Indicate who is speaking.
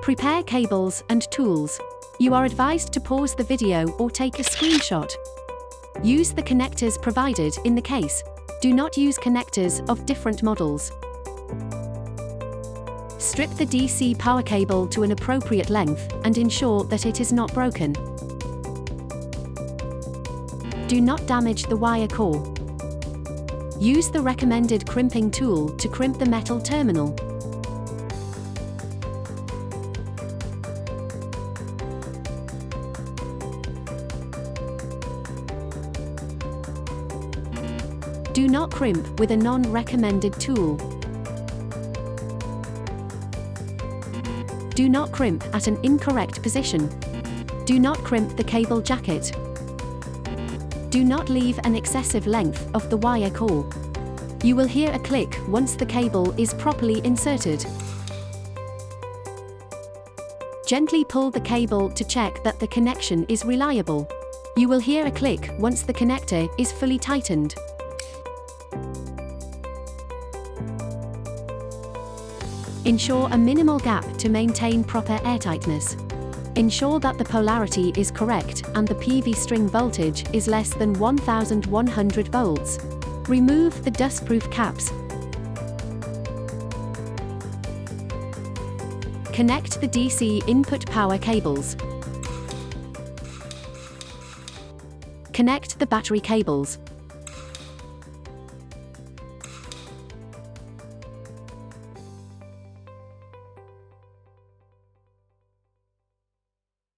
Speaker 1: Prepare cables and tools. You are advised to pause the video or take a screenshot. Use the connectors provided in the case. Do not use connectors of different models. Strip the DC power cable to an appropriate length and ensure that it is not broken. Do not damage the wire core. Use the recommended crimping tool to crimp the metal terminal. Do not crimp with a non-recommended tool. Do not crimp at an incorrect position. Do not crimp the cable jacket. Do not leave an excessive length of the wire core. You will hear a click once the cable is properly inserted. Gently pull the cable to check that the connection is reliable. You will hear a click once the connector is fully tightened. Ensure a minimal gap to maintain proper airtightness. Ensure that the polarity is correct and the PV string voltage is less than 1100 volts. Remove the dustproof caps. Connect the DC input power cables. Connect the battery cables.